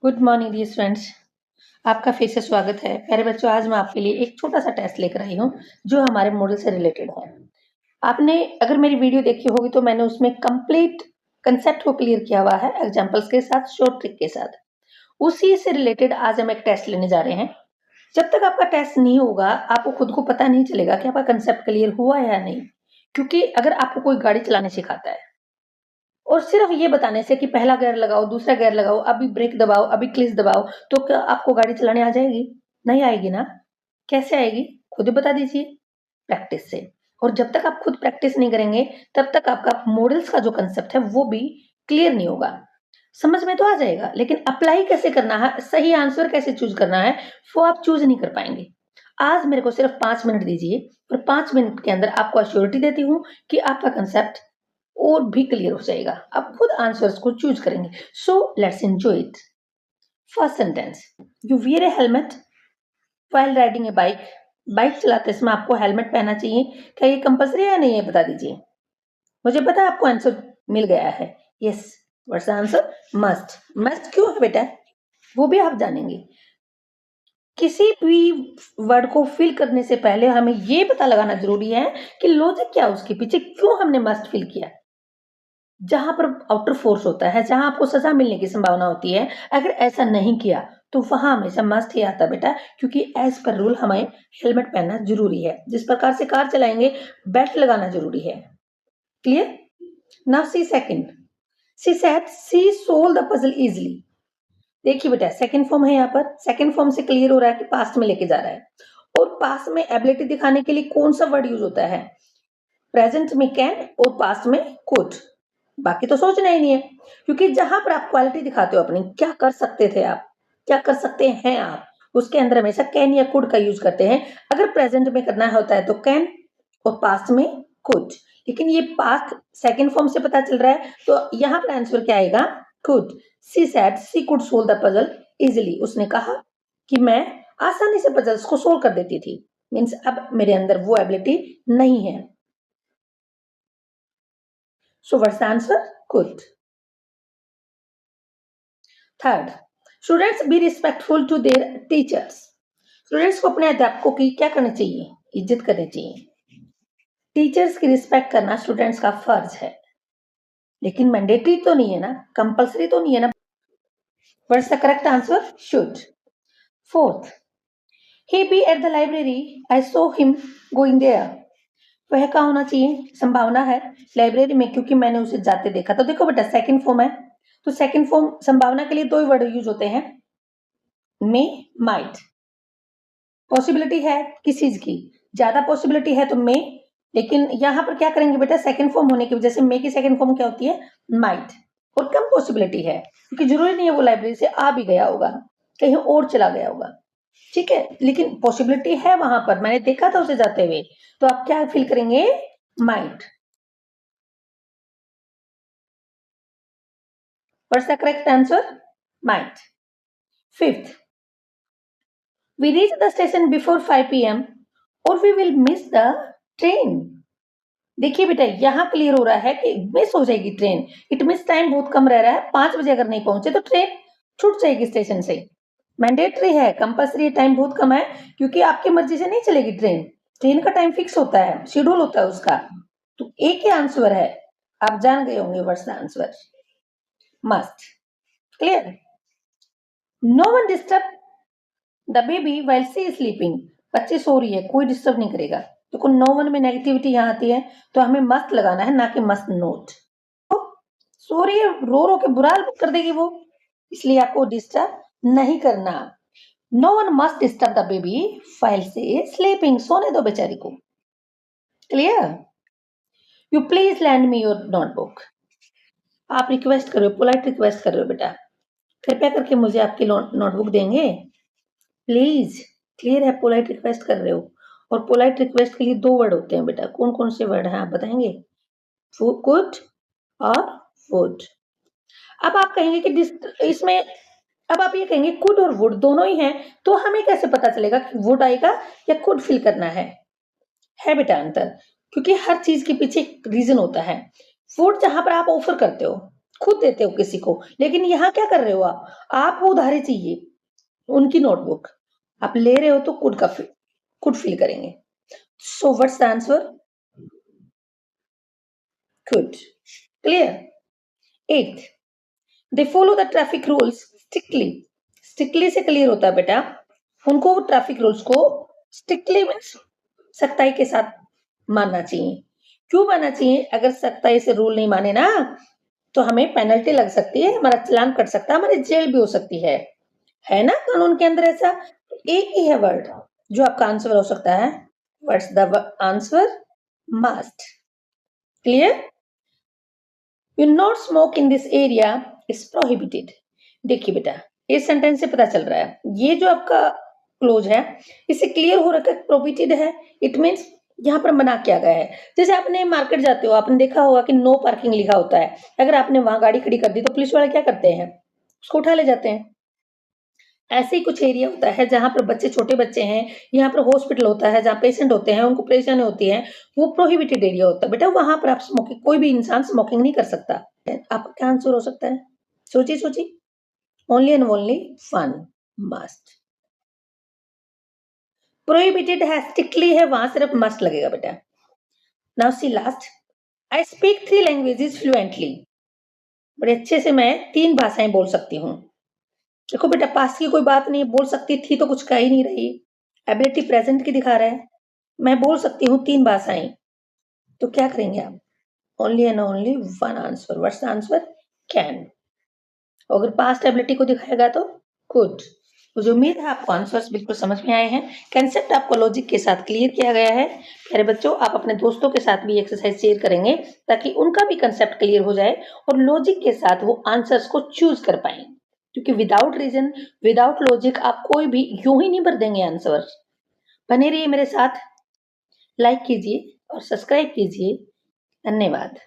Good morning dear friends. आपका फिर से स्वागत है। प्यारे बच्चों, आज मैं आपके लिए एक छोटा सा टेस्ट लेकर आई हूँ जो हमारे मॉडल से रिलेटेड है। आपने अगर मेरी वीडियो देखी होगी तो मैंने उसमें कंप्लीट कंसेप्ट को क्लियर किया हुआ है, एग्जांपल्स के साथ, शॉर्ट ट्रिक के साथ। उसी से रिलेटेड आज हम एक टेस्ट लेने जा रहे हैं। जब तक आपका टेस्ट नहीं होगा आपको खुद को पता नहीं चलेगा कि आपका कंसेप्ट क्लियर हुआ है या नहीं। क्योंकि अगर आपको कोई गाड़ी चलाने सिखाता है और सिर्फ ये बताने से कि पहला गियर लगाओ, दूसरा गियर लगाओ, अभी ब्रेक दबाओ, अभी क्लच दबाओ, तो क्या आपको गाड़ी चलाने आ जाएगी? नहीं आएगी ना। कैसे आएगी? खुद ही बता दीजिए। प्रैक्टिस से। और जब तक आप खुद प्रैक्टिस नहीं करेंगे तब तक आपका मॉडल्स का जो कंसेप्ट है वो भी क्लियर नहीं होगा। समझ में तो आ जाएगा, लेकिन अप्लाई कैसे करना है, सही आंसर कैसे चूज करना है, वो आप चूज नहीं कर पाएंगे। आज मेरे को सिर्फ 5 मिनट दीजिए और 5 मिनट के अंदर आपको अश्योरिटी देती हूँ कि आपका कंसेप्ट और भी क्लियर हो जाएगा। आप खुद आंसर्स को चूज करेंगे। So let's enjoy it. First sentence, you wear A helmet while riding A bike. Bike चलाते समय आपको हेलमेट पहनना चाहिए। क्या ये कंपल्सरी है? नहीं है? बता दीजिए। मुझे पता है आपको आंसर मिल गया है। Yes, what's the answer? Must. Must क्यों है बेटा, वो भी आप जानेंगे। किसी भी वर्ड को फिल करने से पहले हमें ये पता लगाना जरूरी है कि लॉजिक क्या है उसके पीछे, क्यों हमने मस्ट फिल किया। जहां पर आउटर फोर्स होता है, जहां आपको सजा मिलने की संभावना होती है, अगर ऐसा नहीं किया तो वहां हमेशा मस्ट ही आता बेटा, क्योंकि एज पर रूल हमें हेलमेट पहनना जरूरी है। जिस प्रकार से कार चलाएंगे बेल्ट लगाना जरूरी है। Clear? Now see second, she said she solve the puzzle easily. देखिए बेटा, सेकंड फॉर्म है यहाँ पर। सेकंड फॉर्म से क्लियर हो रहा है कि पास्ट में लेके जा रहा है। और पास्ट में एबिलिटी दिखाने के लिए कौन सा वर्ड यूज होता है? प्रेजेंट में कैन और पास्ट में कुड। बाकी तो सोचना ही नहीं है, क्योंकि जहां पर आप क्वालिटी दिखाते हो अपनी, क्या कर सकते थे आप, क्या कर सकते हैं आप, उसके अंदर हमेशा कैन या कुड का यूज करते हैं। अगर प्रेजेंट में करना होता है तो कैन और पास्ट में कुड। लेकिन ये पास्ट सेकंड फॉर्म से पता चल रहा है, तो यहाँ पर आंसर क्या आएगा? Could. She said she could solve the puzzle easily. उसने कहा कि मैं आसानी से पजल्स को सोल्व कर देती थी। मीन्स अब मेरे अंदर वो एबिलिटी नहीं है। So what's the answer? Good. Third, students be respectful to their teachers. Students को अपने अध्यापकों की क्या करनी चाहिए? इज्जत करनी चाहिए। टीचर्स की रिस्पेक्ट करना स्टूडेंट्स का फर्ज है, लेकिन मैंडेटरी तो नहीं है ना, कंपल्सरी तो नहीं है ना। What's the correct answer? Should. Fourth, he be at the library, I saw him going there. वह कहाँ होना चाहिए? संभावना है लाइब्रेरी में, क्योंकि मैंने उसे जाते देखा। तो देखो बेटा, सेकंड फॉर्म है, तो सेकंड फॉर्म संभावना के लिए दो ही वर्ड यूज होते हैं, मे, माइट। पॉसिबिलिटी है किस चीज की? ज्यादा पॉसिबिलिटी है तो मे, लेकिन यहां पर क्या करेंगे बेटा, सेकंड फॉर्म होने की वजह से मे की सेकंड फॉर्म क्या होती है? माइट। और कम पॉसिबिलिटी है, क्योंकि जरूरी नहीं है वो लाइब्रेरी से आ भी गया होगा, कहीं और चला गया होगा। ठीक है, लेकिन पॉसिबिलिटी है वहां पर, मैंने देखा था उसे जाते हुए। तो आप क्या फील करेंगे? Might. What's the correct answer? Might. Fifth, we reach the station before 5 p.m. or we will miss the train. देखिए बेटा, यहाँ क्लियर हो रहा है कि मिस हो जाएगी ट्रेन। इट मीन्स टाइम बहुत कम रह रहा है। 5 बजे अगर नहीं पहुंचे तो ट्रेन छूट जाएगी स्टेशन से। मैंडेटरी है, कंपल्सरी, टाइम बहुत कम है, क्योंकि आपकी मर्जी से नहीं चलेगी ट्रेन। ट्रेन का टाइम फिक्स होता है, शेड्यूल होता है उसका। तो एक ही आंसर है, आप जान गए होंगे what's the answer? Must. Clear? No one disturb the baby while she is sleeping. बच्ची सो रही है, कोई डिस्टर्ब नहीं करेगा। तो नो वन में नेगेटिविटी यहाँ आती है, तो हमें मस्त लगाना है, ना कि मस्त नोट। तो सो रही है, रो रो के बुरा हाल कर देगी वो, इसलिए आपको डिस्टर्ब नहीं करना। No one must disturb the baby while she is sleeping. सोने दो बेचारी को। Clear? You please lend me your notebook. आप रिक्वेस्ट कर रहे हो, पोलाइट रिक्वेस्ट कर रहे हो बेटा, कृपया करके मुझे आपकी नोटबुक देंगे प्लीज। क्लियर है? पोलाइट रिक्वेस्ट कर रहे हो। और पोलाइट रिक्वेस्ट के लिए दो वर्ड होते हैं बेटा। कौन कौन से वर्ड हैं आप बताएंगे? कुड और वुड। अब आप कहेंगे कि इसमें, अब आप ये कहेंगे कुड और वुड दोनों ही हैं, तो हमें कैसे पता चलेगा कि वुड आएगा या कुड फिल करना है बेटा अंतर, क्योंकि हर चीज के पीछे एक रीजन होता है। वुड जहां पर आप ऑफर करते हो, खुद देते हो किसी को, लेकिन यहाँ क्या कर रहे हो आप उधारी चाहिए उनकी नोटबुक, आप ले रहे हो तो खुद फिल करेंगे। So what's the answer? Good. Clear? Eighth, they follow the traffic rules strictly. Strictly से clear होता है बेटा, उनको ट्रैफिक रूल्स को स्ट्रिक्टली मीन्स सख्ताई के साथ मानना चाहिए। क्यों मानना चाहिए? अगर सख्ताई से रूल नहीं माने ना तो हमें पेनल्टी लग सकती है, हमारा चालान कट सकता है, हमारी जेल भी हो सकती है ना कानून के अंदर ऐसा। एक ही है वर्ड जो आपका आंसर हो सकता है। What's the answer? Must. Clear? You not smoke in this area is prohibited. देखिए बेटा, इस सेंटेंस से पता चल रहा है ये जो आपका क्लोज है इससे क्लियर हो रखा है प्रोहिबिटेड है। इट मीन्स यहाँ पर मना किया गया है। जैसे आपने मार्केट जाते हो, आपने देखा होगा कि नो पार्किंग लिखा होता है। अगर आपने वहां गाड़ी खड़ी कर दी तो पुलिस वाले क्या करते हैं? उसको उठा ले जाते हैं। ऐसे ही कुछ एरिया होता है जहां पर बच्चे, छोटे बच्चे हैं, यहाँ पर हॉस्पिटल होता है जहाँ पेशेंट होते हैं, उनको परेशानी होती है, वो प्रोहिबिटेड एरिया होता है बेटा। वहां पर आप स्मोकिंग, कोई भी इंसान स्मोकिंग नहीं कर सकता। आपका क्या आंसर हो सकता है? सोचिए सोचिए। Only and only one, must. Prohibited है, स्ट्रिक्टली है, वहां सिर्फ मस्ट लगेगा बेटा। Now see last, I speak 3 languages fluently. बड़े अच्छे से मैं 3 भाषाएं बोल सकती हूँ। देखो बेटा, पास की कोई बात नहीं, बोल सकती थी तो कुछ कह ही नहीं रही। एबिलिटी प्रेजेंट की दिखा रहा है। मैं बोल सकती हूँ 3 भाषाएं, तो क्या करेंगे आप? Only and only one answer. What's the answer? Can. अगर पास्ट एबिलिटी को दिखाएगा तो कुड। मुझे उम्मीद है आपको आंसर्स बिल्कुल समझ में आए हैं, कंसेप्ट आपको लॉजिक के साथ क्लियर किया गया है। प्यारे बच्चों, आप अपने दोस्तों के साथ भी एक्सरसाइज शेयर करेंगे ताकि उनका भी कंसेप्ट क्लियर हो जाए और लॉजिक के साथ वो आंसर्स को चूज कर पाए। क्योंकि विदाउट रीजन, विदाउट लॉजिक आप कोई भी यूं ही नहीं भर देंगे आंसर। बने रहिए मेरे साथ, लाइक कीजिए और सब्सक्राइब कीजिए। धन्यवाद।